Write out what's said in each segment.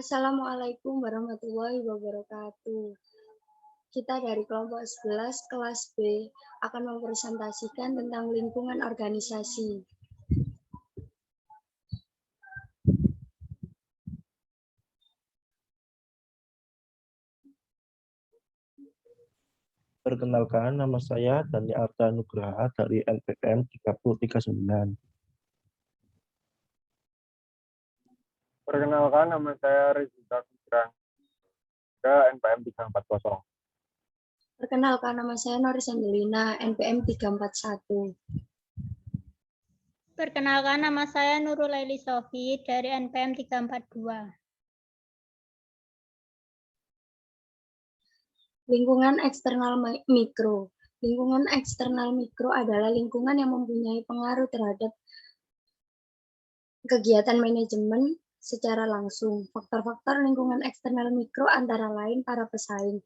Assalamualaikum warahmatullahi wabarakatuh. Kita dari kelompok 11 kelas B akan mempresentasikan tentang lingkungan organisasi. Perkenalkan, nama saya Dani Arta Nugraha dari NPM 3039. Perkenalkan, nama saya Rizita Fitrang, NPM 340. Perkenalkan, nama saya Noris Angelina, NPM 341. Perkenalkan, nama saya Nurul Laili Sofi dari NPM 342. Lingkungan eksternal mikro. Lingkungan eksternal mikro adalah lingkungan yang mempunyai pengaruh terhadap kegiatan manajemen secara langsung. Faktor-faktor lingkungan eksternal mikro antara lain para pesaing.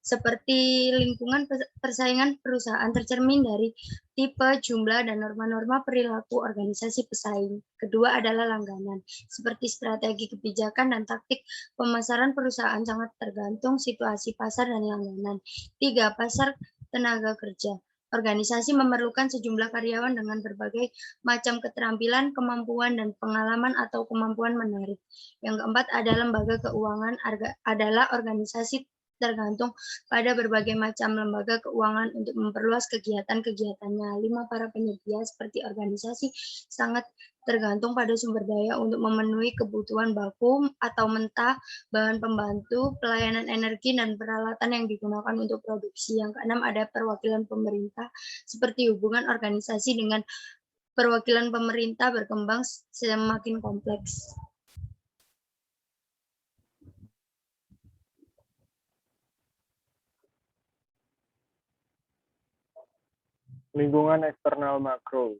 Seperti lingkungan persaingan perusahaan tercermin dari tipe, jumlah, dan norma-norma perilaku organisasi pesaing. Kedua adalah langganan, seperti strategi kebijakan dan taktik pemasaran perusahaan sangat tergantung situasi pasar dan langganan. 3. Pasar tenaga kerja. Organisasi memerlukan sejumlah karyawan dengan berbagai macam keterampilan, kemampuan, dan pengalaman atau kemampuan menarik. Yang keempat adalah lembaga keuangan adalah organisasi tergantung pada berbagai macam lembaga keuangan untuk memperluas kegiatan-kegiatannya. 5. Para penyedia seperti organisasi sangat tergantung pada sumber daya untuk memenuhi kebutuhan baku atau mentah, bahan pembantu, pelayanan energi, dan peralatan yang digunakan untuk produksi. Yang keenam ada perwakilan pemerintah, seperti hubungan organisasi dengan perwakilan pemerintah berkembang semakin kompleks. Lingkungan eksternal makro.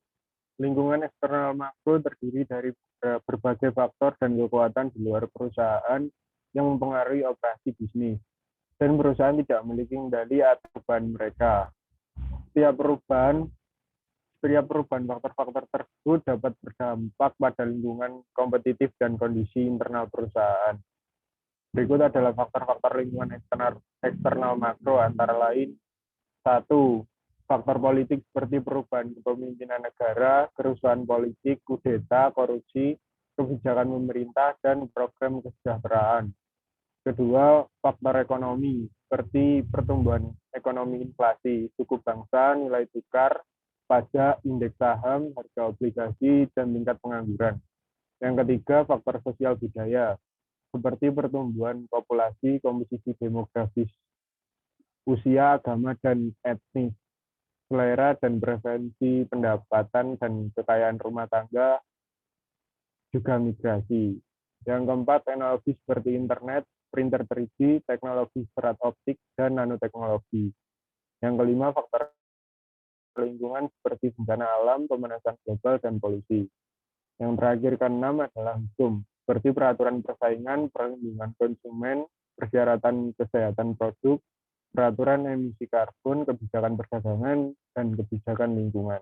Lingkungan eksternal makro terdiri dari berbagai faktor dan kekuatan di luar perusahaan yang mempengaruhi operasi bisnis, dan perusahaan tidak memiliki kendali atas beban mereka. Setiap perubahan faktor-faktor tersebut dapat berdampak pada lingkungan kompetitif dan kondisi internal perusahaan. Berikut adalah faktor-faktor lingkungan eksternal makro antara lain: 1. Faktor politik seperti perubahan kepemimpinan negara, kerusuhan politik, kudeta, korupsi, kebijakan pemerintah, dan program kesejahteraan. Kedua, faktor ekonomi seperti pertumbuhan ekonomi, inflasi, suku bangsa, nilai tukar, pajak, indeks saham, harga obligasi, dan tingkat pengangguran. Yang ketiga, faktor sosial budaya seperti pertumbuhan populasi, komposisi demografis, usia, agama, dan etnis, selera dan preferensi pendapatan dan kekayaan rumah tangga, juga migrasi. Yang keempat, teknologi seperti internet, printer 3D, teknologi serat optik, dan nanoteknologi. Yang kelima, faktor lingkungan seperti bencana alam, pemanasan global, dan polusi. Yang terakhir, keenam adalah hukum, seperti peraturan persaingan, perlindungan konsumen, persyaratan kesehatan produk, peraturan emisi karbon, kebijakan perdagangan, dan kebijakan lingkungan.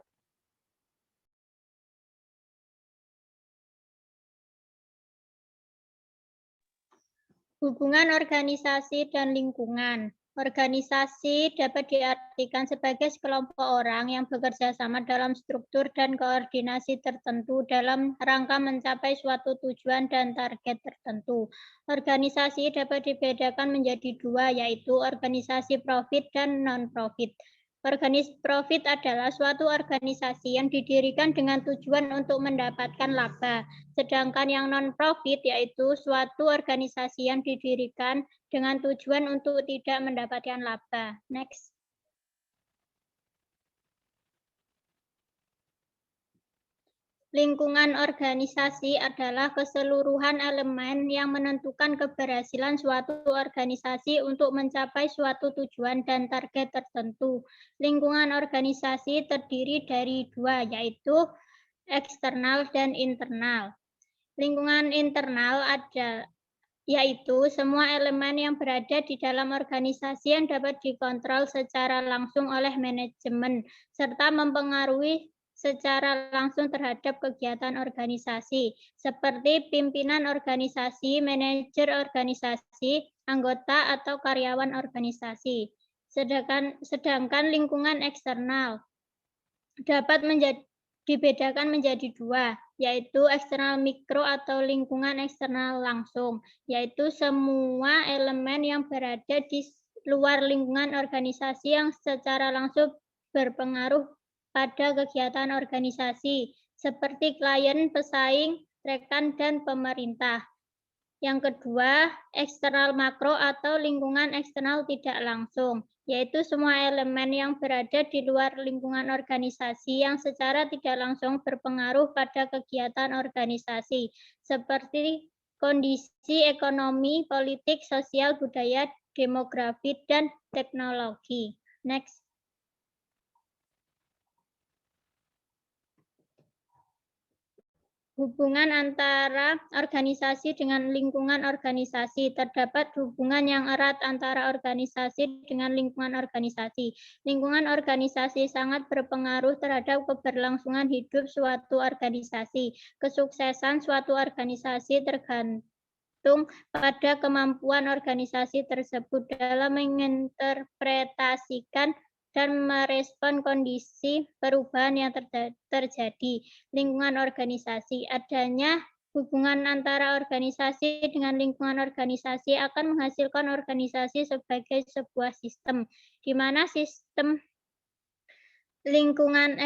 Hubungan organisasi dan lingkungan. Organisasi dapat diartikan sebagai sekelompok orang yang bekerja sama dalam struktur dan koordinasi tertentu dalam rangka mencapai suatu tujuan dan target tertentu. Organisasi dapat dibedakan menjadi dua, yaitu organisasi profit dan non-profit. Profit adalah suatu organisasi yang didirikan dengan tujuan untuk mendapatkan laba, sedangkan yang non-profit yaitu suatu organisasi yang didirikan dengan tujuan untuk tidak mendapatkan laba. Next. Lingkungan organisasi adalah keseluruhan elemen yang menentukan keberhasilan suatu organisasi untuk mencapai suatu tujuan dan target tertentu. Lingkungan organisasi terdiri dari dua, yaitu eksternal dan internal. Lingkungan internal yaitu semua elemen yang berada di dalam organisasi yang dapat dikontrol secara langsung oleh manajemen, serta mempengaruhi secara langsung terhadap kegiatan organisasi, seperti pimpinan organisasi, manajer organisasi, anggota atau karyawan organisasi. Sedangkan lingkungan eksternal dapat dibedakan menjadi dua, yaitu eksternal mikro atau lingkungan eksternal langsung, yaitu semua elemen yang berada di luar lingkungan organisasi yang secara langsung berpengaruh pada kegiatan organisasi, seperti klien, pesaing, rekan, dan pemerintah. Yang kedua, eksternal makro atau lingkungan eksternal tidak langsung, yaitu semua elemen yang berada di luar lingkungan organisasi yang secara tidak langsung berpengaruh pada kegiatan organisasi, seperti kondisi ekonomi, politik, sosial, budaya, demografi, dan teknologi. Next. Hubungan antara organisasi dengan lingkungan organisasi. Terdapat hubungan yang erat antara organisasi dengan lingkungan organisasi. Lingkungan organisasi sangat berpengaruh terhadap keberlangsungan hidup suatu organisasi. Kesuksesan suatu organisasi tergantung pada kemampuan organisasi tersebut dalam menginterpretasikan dan merespon kondisi perubahan yang terjadi. Lingkungan organisasi. Adanya hubungan antara organisasi dengan lingkungan organisasi akan menghasilkan organisasi sebagai sebuah sistem, di mana sistem lingkungan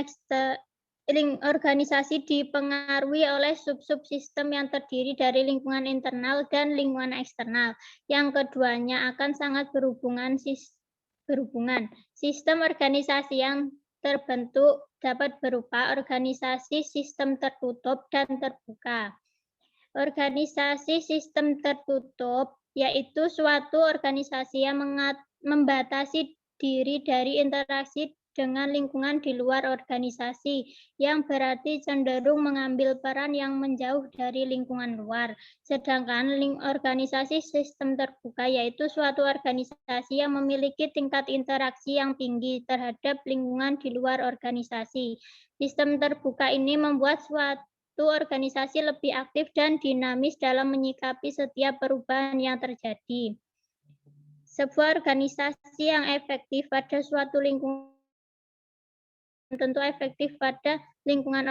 organisasi dipengaruhi oleh sub-sistem yang terdiri dari lingkungan internal dan lingkungan eksternal. Yang keduanya akan sangat berhubungan. Sistem organisasi yang terbentuk dapat berupa organisasi sistem tertutup dan terbuka. Organisasi sistem tertutup yaitu suatu organisasi yang membatasi diri dari interaksi dengan lingkungan di luar organisasi, yang berarti cenderung mengambil peran yang menjauh dari lingkungan luar. Sedangkan organisasi sistem terbuka yaitu suatu organisasi yang memiliki tingkat interaksi yang tinggi terhadap lingkungan di luar organisasi. Sistem terbuka ini membuat suatu organisasi lebih aktif dan dinamis dalam menyikapi setiap perubahan yang terjadi. Sebuah organisasi yang efektif pada suatu lingkungan tentu efektif pada lingkungan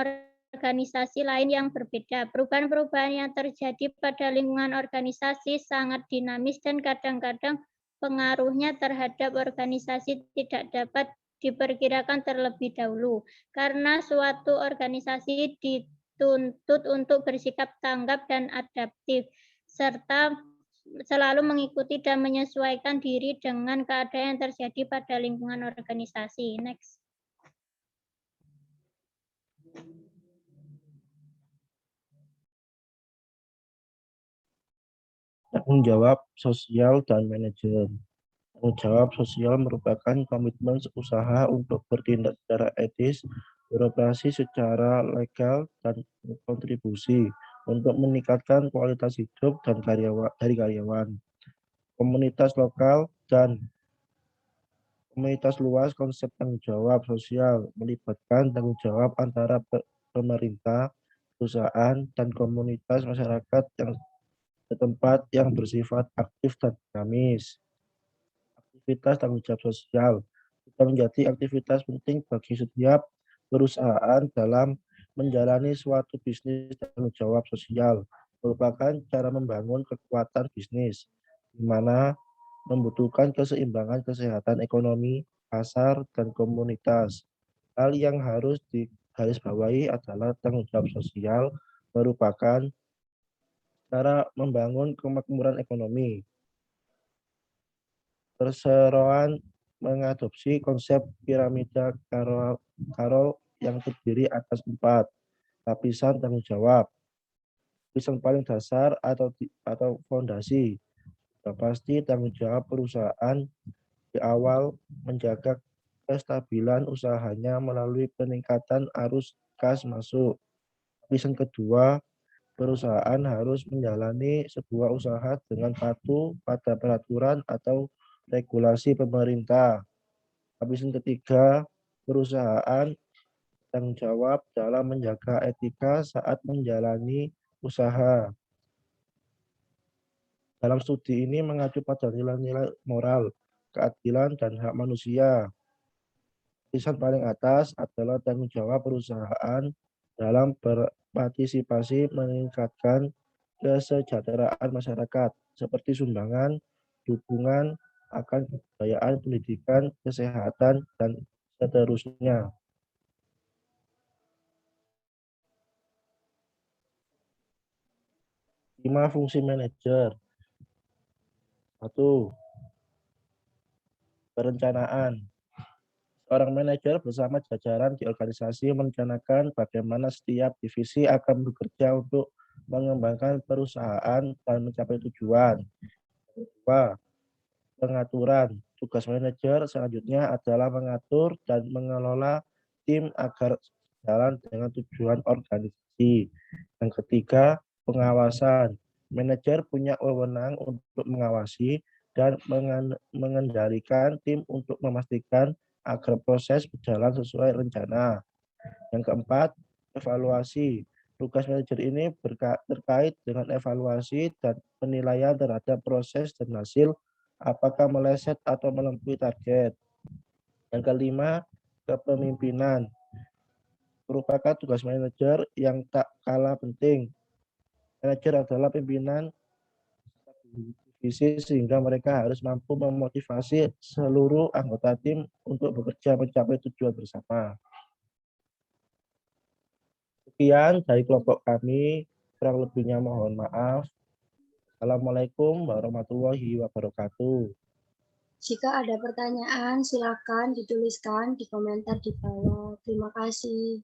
organisasi lain yang berbeda. Perubahan-perubahan yang terjadi pada lingkungan organisasi sangat dinamis dan kadang-kadang pengaruhnya terhadap organisasi tidak dapat diperkirakan terlebih dahulu. Karena suatu organisasi dituntut untuk bersikap tanggap dan adaptif, serta selalu mengikuti dan menyesuaikan diri dengan keadaan yang terjadi pada lingkungan organisasi. Next. Tanggung jawab sosial dan manajer. Tanggung jawab sosial merupakan komitmen usaha untuk bertindak secara etis, beroperasi secara legal, dan berkontribusi untuk meningkatkan kualitas hidup dan dari karyawan, komunitas lokal, dan komunitas luas. Konsep tanggung jawab sosial melibatkan tanggung jawab antara pemerintah, perusahaan, dan komunitas masyarakat yang setempat yang bersifat aktif dan dinamis. Aktivitas tanggung jawab sosial juga menjadi aktivitas penting bagi setiap perusahaan dalam menjalani suatu bisnis. Tanggung jawab sosial merupakan cara membangun kekuatan bisnis, di mana membutuhkan keseimbangan kesehatan ekonomi, pasar, dan komunitas. Hal yang harus digarisbawahi adalah tanggung jawab sosial merupakan cara membangun kemakmuran ekonomi. Perseroan mengadopsi konsep piramida Carroll yang terdiri atas 4 lapisan tanggung jawab. Lapisan paling dasar atau fondasi. Sudah pasti tanggung jawab perusahaan di awal menjaga kestabilan usahanya melalui peningkatan arus kas masuk. Lapisan kedua, perusahaan harus menjalani sebuah usaha dengan patuh pada peraturan atau regulasi pemerintah. Lapisan ketiga, perusahaan tanggung jawab dalam menjaga etika saat menjalani usaha. Dalam studi ini mengacu pada nilai-nilai moral, keadilan, dan hak manusia. Tulisan paling atas adalah tanggung jawab perusahaan dalam berpartisipasi meningkatkan kesejahteraan masyarakat, seperti sumbangan, dukungan akan kebudayaan, pendidikan, kesehatan, dan seterusnya. Lima fungsi manajer. 1. Perencanaan. Seorang manajer bersama jajaran di organisasi merencanakan bagaimana setiap divisi akan bekerja untuk mengembangkan perusahaan dan mencapai tujuan. 2. Pengaturan. Tugas manajer selanjutnya adalah mengatur dan mengelola tim agar jalan dengan tujuan organisasi. Yang ketiga, pengawasan. Manajer punya wewenang untuk mengawasi dan mengendalikan tim untuk memastikan agar proses berjalan sesuai rencana. Yang keempat, evaluasi. Tugas manajer ini terkait dengan evaluasi dan penilaian terhadap proses dan hasil apakah meleset atau melebihi target. Yang kelima, kepemimpinan. Merupakan tugas manajer yang tak kalah penting. Manajer adalah pimpinan divisi sehingga mereka harus mampu memotivasi seluruh anggota tim untuk bekerja mencapai tujuan bersama. Sekian dari kelompok kami, kurang lebihnya mohon maaf. Assalamualaikum warahmatullahi wabarakatuh. Jika ada pertanyaan, silakan dituliskan di komentar di bawah. Terima kasih.